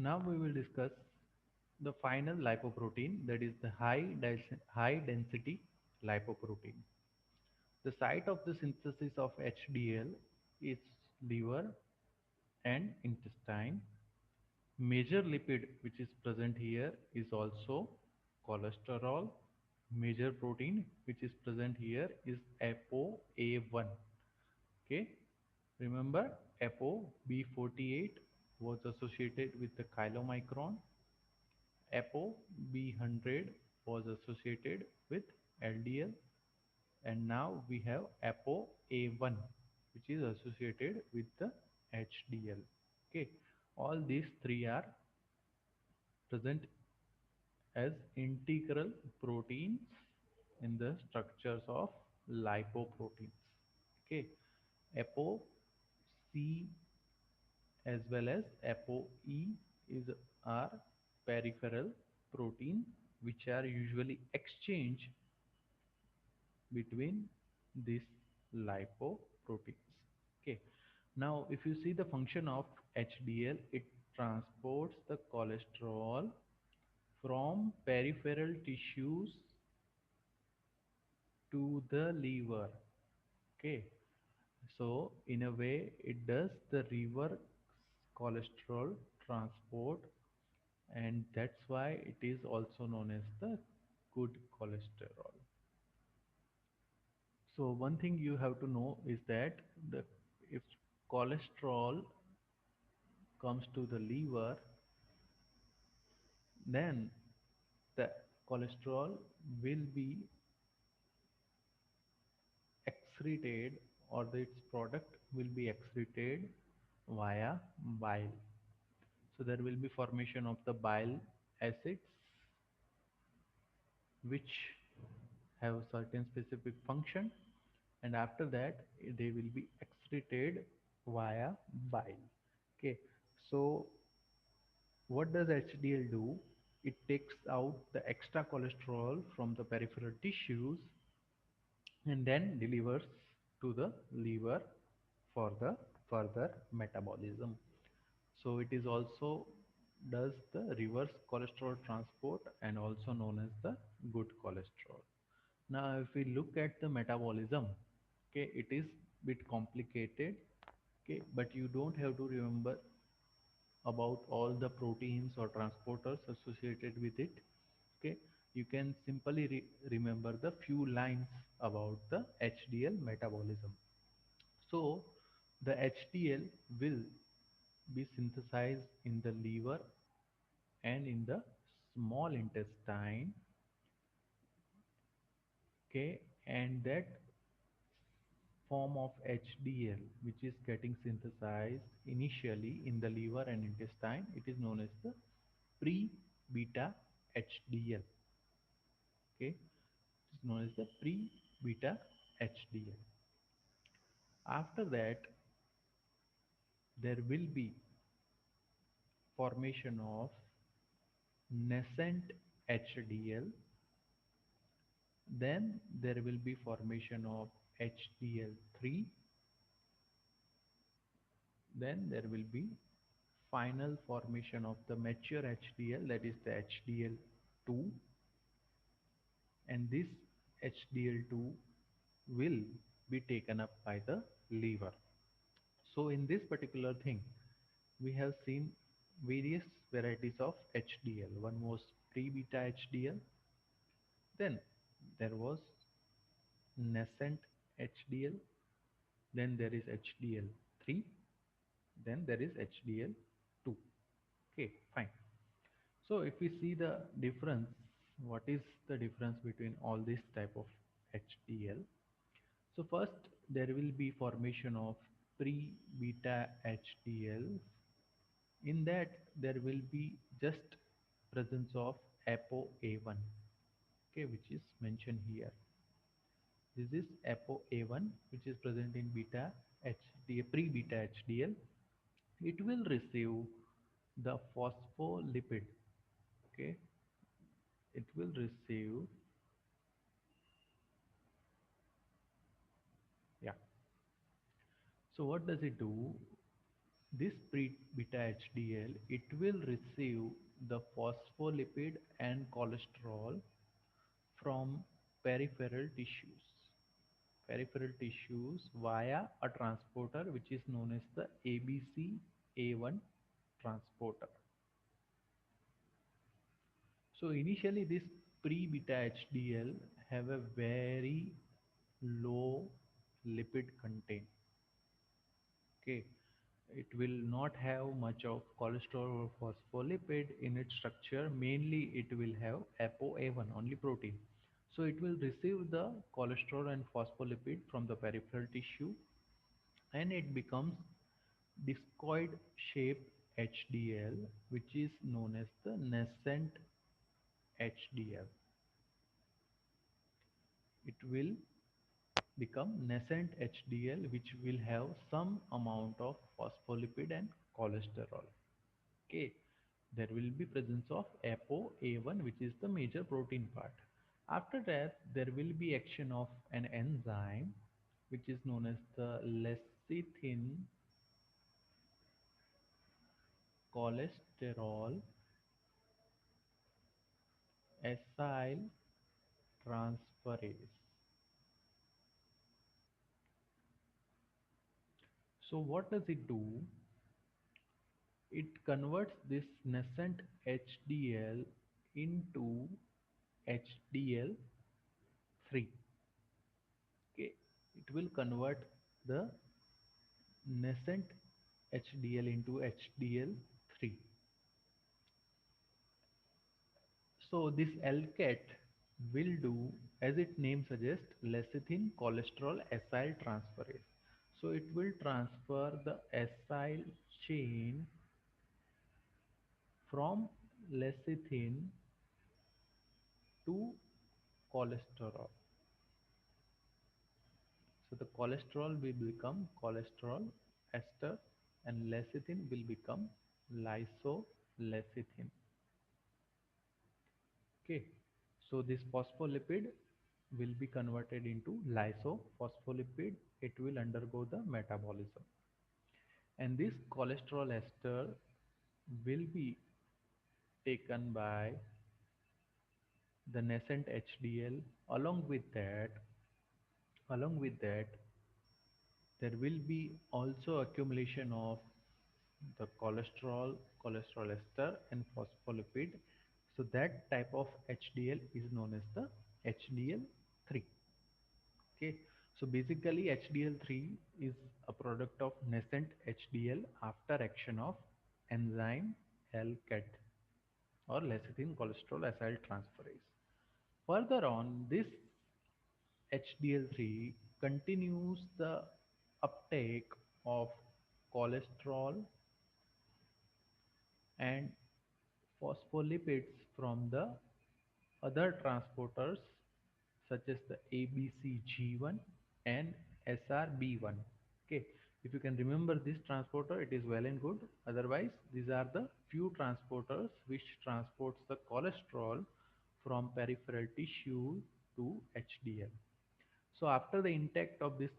Now we will discuss the final lipoprotein, that is the high density lipoprotein. The site of the synthesis of HDL is liver and intestine. Major lipid which is present here is also cholesterol. Major protein which is present here is ApoA1. Okay, remember ApoB48 was associated with the chylomicron. ApoB100 was associated with LDL, and now we have ApoA1 which is associated with the HDL. Okay, all these three are present as integral proteins in the structures of lipoproteins. Okay, ApoC as well as ApoE is are peripheral protein which are usually exchanged between these lipoproteins. Okay. Now, if you see the function of HDL, it transports the cholesterol from peripheral tissues to the liver. Okay. So, in a way, it does the reverse cholesterol transport, and that's why it is also known as the good cholesterol. So one thing you have to know is that the if cholesterol comes to the liver, then the cholesterol will be excreted, or its product will be excreted via bile. So there will be formation of the bile acids which have certain specific function, and after that they will be excreted via bile. Okay, so what does HDL do? It takes out the extra cholesterol from the peripheral tissues and then delivers to the liver for the further metabolism. So it is also does the reverse cholesterol transport and also known as the good cholesterol. Now if we look at the metabolism, okay, it is bit complicated, okay, but you don't have to remember about all the proteins or transporters associated with it. Okay, you can simply remember the few lines about the HDL metabolism. So the HDL will be synthesized in the liver and in the small intestine. Okay, and that form of HDL which is getting synthesized initially in the liver and intestine, it is known as the pre-beta HDL. Okay, it is known as the pre-beta HDL. After that, there will be formation of nascent HDL, then there will be formation of HDL3, then there will be final formation of the mature HDL, that is the HDL2, and this HDL2 will be taken up by the liver. So in this particular thing, we have seen various varieties of HDL. One was pre-beta HDL, then there was nascent HDL, then there is HDL3, then there is HDL2. Okay, fine. So if we see the difference, what is the difference between all these type of HDL? So first there will be formation of pre-beta HDL. In that there will be just presence of ApoA1, okay, which is mentioned here. This is ApoA1 which is present in beta HDL, pre-beta HDL. It will receive the phospholipid. Okay, it will receive, yeah. So what does it do? This pre-beta HDL, it will receive the phospholipid and cholesterol from peripheral tissues. Peripheral tissues via a transporter which is known as the ABCA1 transporter. So initially this pre-beta HDL have a very low lipid content. Okay, it will not have much of cholesterol or phospholipid in its structure. Mainly it will have ApoA1 only protein. So it will receive the cholesterol and phospholipid from the peripheral tissue, and it becomes discoid shaped HDL, which is known as the nascent HDL. It will become nascent HDL, which will have some amount of phospholipid and cholesterol. Okay, there will be presence of ApoA1, which is the major protein part. After that, there will be action of an enzyme, which is known as the lecithin cholesterol acyl transferase. So what does it do? It converts this nascent HDL into HDL3. Okay, it will convert the nascent HDL into HDL3. So this LCAT will do, as its name suggests, lecithin cholesterol acyl transferase. So it will transfer the acyl chain from lecithin to cholesterol. So the cholesterol will become cholesterol ester, and lecithin will become lysolecithin. Okay. So this phospholipid will be converted into lysophospholipid. It will undergo the metabolism. And this cholesterol ester will be taken by the nascent HDL. Along with that, there will be also accumulation of the cholesterol ester and phospholipid. So that type of HDL is known as the HDL3. Okay, so basically HDL3 is a product of nascent HDL after action of enzyme LCAT or lecithin cholesterol acyl transferase. Further on, this HDL3 continues the uptake of cholesterol and phospholipids from the other transporters such as the ABCG1 and SRB1. Okay, if you can remember this transporter, it is well and good. Otherwise, these are the few transporters which transports the cholesterol from peripheral tissue to HDL. So after the intake of this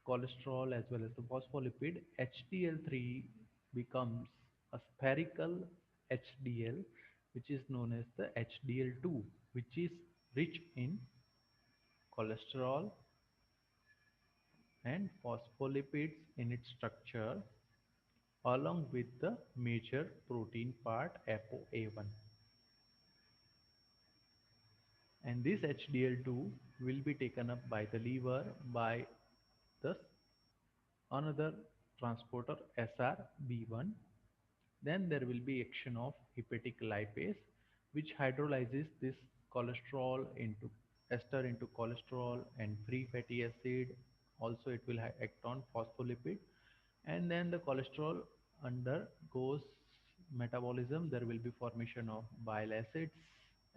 cholesterol as well as the phospholipid, HDL3 becomes a spherical HDL, which is known as the HDL2, which is rich in cholesterol and phospholipids in its structure, along with the major protein part ApoA1. And this HDL2 will be taken up by the liver by the another transporter SRB1. Then there will be action of hepatic lipase, which hydrolyzes this cholesterol into ester into cholesterol and free fatty acid. Also, it will act on phospholipid, and then the cholesterol undergoes metabolism. There will be formation of bile acids,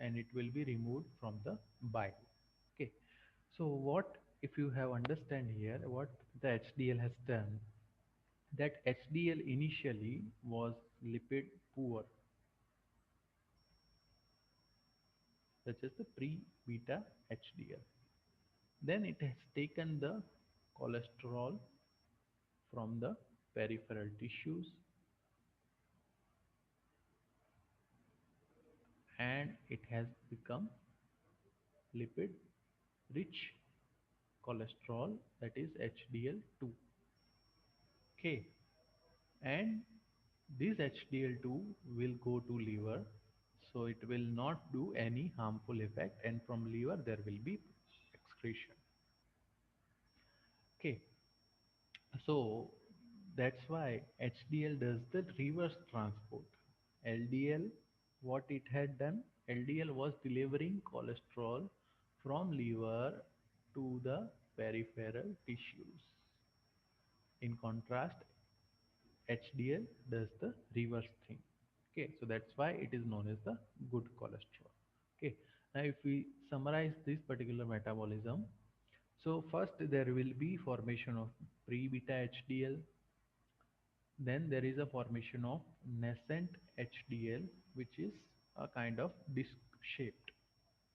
and it will be removed from the bile. Okay. So what if you have understand here what the HDL has done? That HDL initially was lipid poor, such as the pre-beta HDL. Then it has taken the cholesterol from the peripheral tissues, and it has become lipid rich cholesterol, that is HDL2. Okay, and this HDL2 will go to liver, so it will not do any harmful effect, and from liver there will be excretion. Okay, so that's why HDL does the reverse transport. LDL, what it had done, LDL was delivering cholesterol from liver to the peripheral tissues. In contrast, HDL does the reverse thing. Okay, so that's why it is known as the good cholesterol. Okay, now if we summarize this particular metabolism, so first there will be formation of pre-beta HDL, then there is a formation of nascent HDL, which is a kind of disc shaped.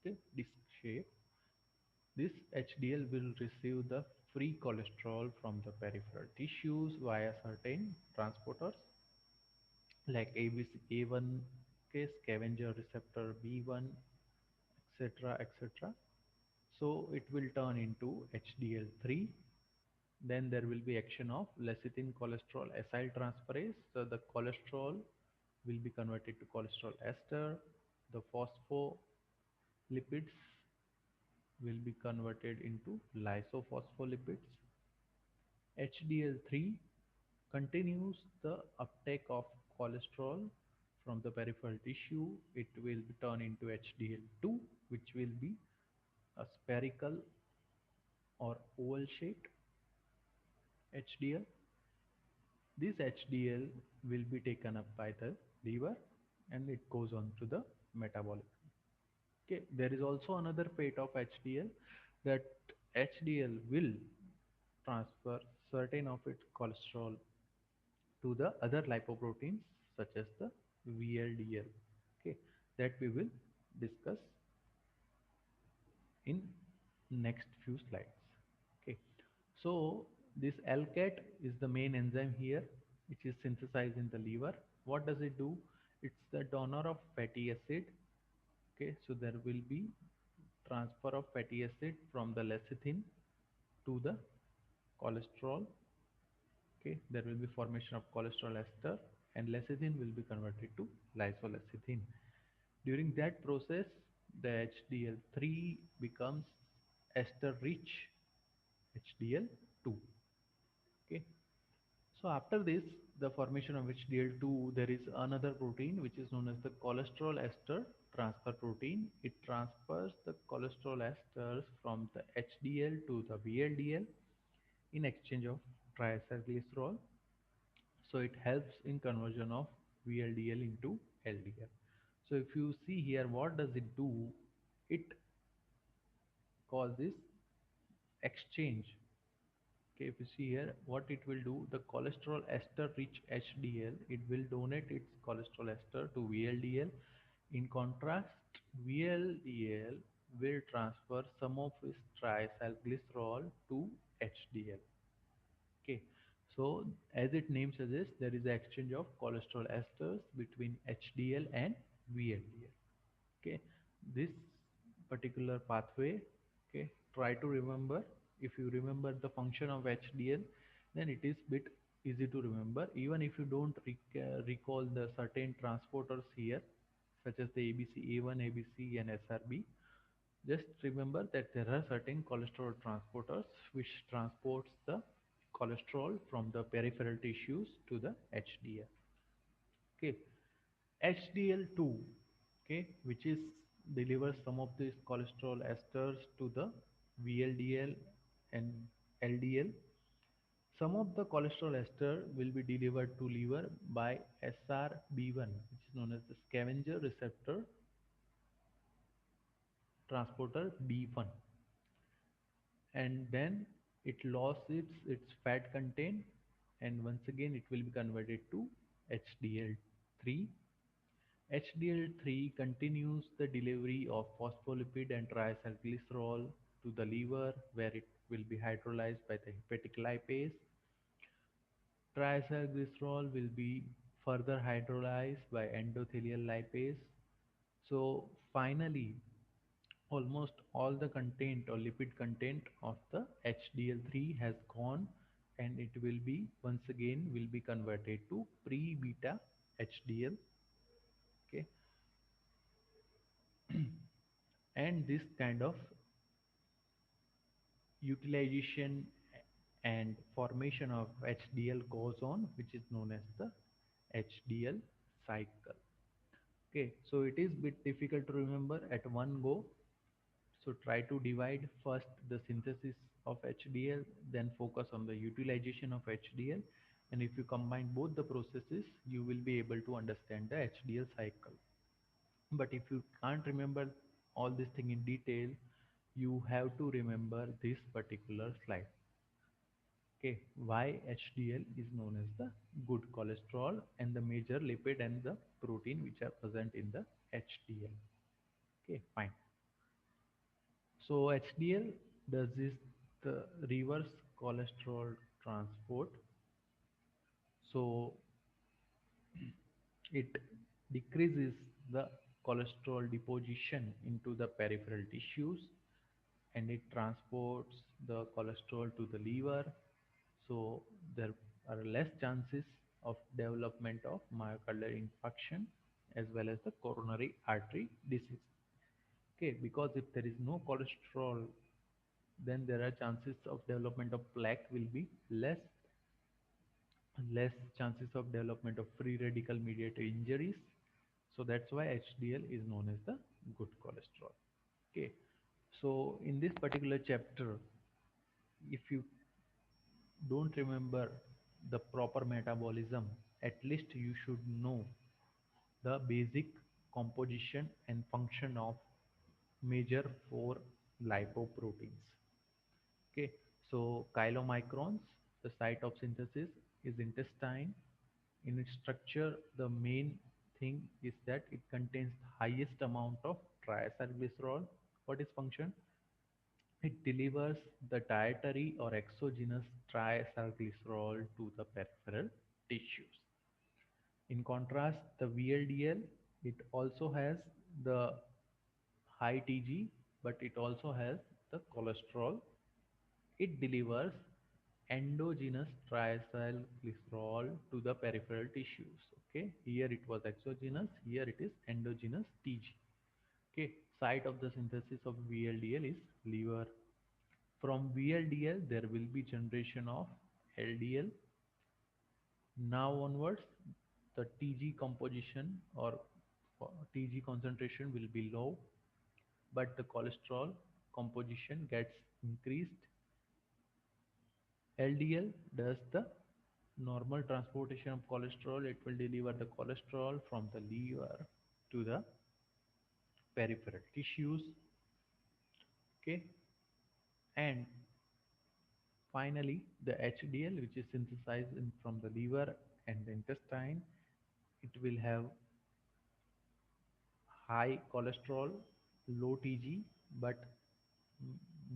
Okay, disc shape. This HDL will receive the free cholesterol from the peripheral tissues via certain transporters like ABC A1, okay, scavenger receptor B1, etc. etc. So it will turn into HDL3. Then there will be action of lecithin cholesterol acyltransferase. So the cholesterol will be converted to cholesterol ester. The phospholipids will be converted into lysophospholipids. HDL3 continues the uptake of cholesterol from the peripheral tissue. It will be turned into HDL2, which will be a spherical or oval shaped HDL. This HDL will be taken up by the liver and it goes on to the metabolic. Okay, there is also another fate of HDL, that HDL will transfer certain of its cholesterol to the other lipoproteins such as the VLDL. Okay, that we will discuss in next few slides. Okay, so this alcat is the main enzyme here, which is synthesized in the liver. What does it do? It's the donor of fatty acid. Okay, so there will be transfer of fatty acid from the lecithin to the cholesterol. Okay, there will be formation of cholesterol ester, and lecithin will be converted to lysolecithin. During that process, the HDL3 becomes ester rich HDL2. Okay, so after this, the formation of HDL2, there is another protein which is known as the cholesterol ester transfer protein. It transfers the cholesterol esters from the HDL to the VLDL in exchange of triacylglycerol. So it helps in conversion of VLDL into LDL. So if you see here, what does it do? It causes exchange. Okay, if you see here, what it will do, the cholesterol ester rich HDL, it will donate its cholesterol ester to VLDL. In contrast, VLDL will transfer some of its triacylglycerol to HDL. Okay, so as its name suggests, there is an exchange of cholesterol esters between HDL and VLDL. Okay, this particular pathway, okay, try to remember. If you remember the function of HDL, then it is bit easy to remember. Even if you don't recall the certain transporters here, such as the ABC A1, ABC, and SRB, just remember that there are certain cholesterol transporters which transports the cholesterol from the peripheral tissues to the HDL. Okay, HDL2, okay, which is delivers some of these cholesterol esters to the VLDL and LDL. Some of the cholesterol ester will be delivered to liver by SRB1, which is known as the scavenger receptor transporter B1, and then it loses its fat content, and once again it will be converted to HDL3. HDL3 continues the delivery of phospholipid and triacylglycerol to the liver, where it will be hydrolyzed by the hepatic lipase. Triacylglycerol will be further hydrolyzed by endothelial lipase. So finally, almost all the content or lipid content of the HDL3 has gone, and it will be once again will be converted to pre-beta HDL. Okay, and this kind of utilization and formation of HDL goes on, which is known as the HDL cycle. Okay, so it is bit difficult to remember at one go. So try to divide first the synthesis of HDL, then focus on the utilization of HDL. And if you combine both the processes, you will be able to understand the HDL cycle. But if you can't remember all this thing in detail, you have to remember this particular slide. Okay, why HDL is known as the good cholesterol and the major lipid and the protein which are present in the HDL. Okay, fine. So HDL does this the reverse cholesterol transport. So it decreases the cholesterol deposition into the peripheral tissues, and it transports the cholesterol to the liver. So there are less chances of development of myocardial infarction as well as the coronary artery disease. Okay, because if there is no cholesterol, then there are chances of development of plaque will be less chances of development of free radical mediated injuries. So that's why HDL is known as the good cholesterol. Okay, so in this particular chapter, if you don't remember the proper metabolism, at least you should know the basic composition and function of major four lipoproteins. Okay, so chylomicrons, the site of synthesis is intestine. In its structure, the main thing is that it contains the highest amount of triacylglycerol. What is function? It delivers the dietary or exogenous triacylglycerol to the peripheral tissues. In contrast, the VLDL, it also has the high TG, but it also has the cholesterol. It delivers endogenous triacylglycerol to the peripheral tissues. Okay, here it was exogenous, here it is endogenous TG. Okay, site of the synthesis of VLDL is liver. From VLDL, there will be generation of LDL. Now onwards, the TG composition or TG concentration will be low, but the cholesterol composition gets increased. LDL does the normal transportation of cholesterol. It will deliver the cholesterol from the liver to the peripheral tissues. Okay, and finally the HDL, which is synthesized from the liver and the intestine, it will have high cholesterol, low TG, but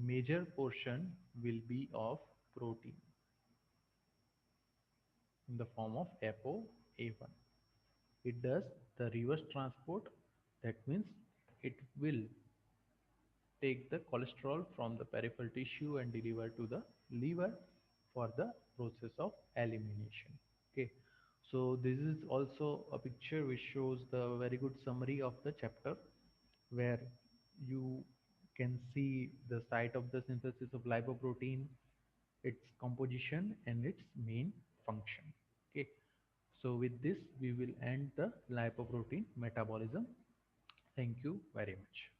major portion will be of protein in the form of ApoA1. It does the reverse transport. That means it will take the cholesterol from the peripheral tissue and deliver to the liver for the process of elimination. Okay, so this is also a picture which shows the very good summary of the chapter, where you can see the site of the synthesis of lipoprotein, its composition and its main function. Okay, so with this we will end the lipoprotein metabolism. Thank you very much.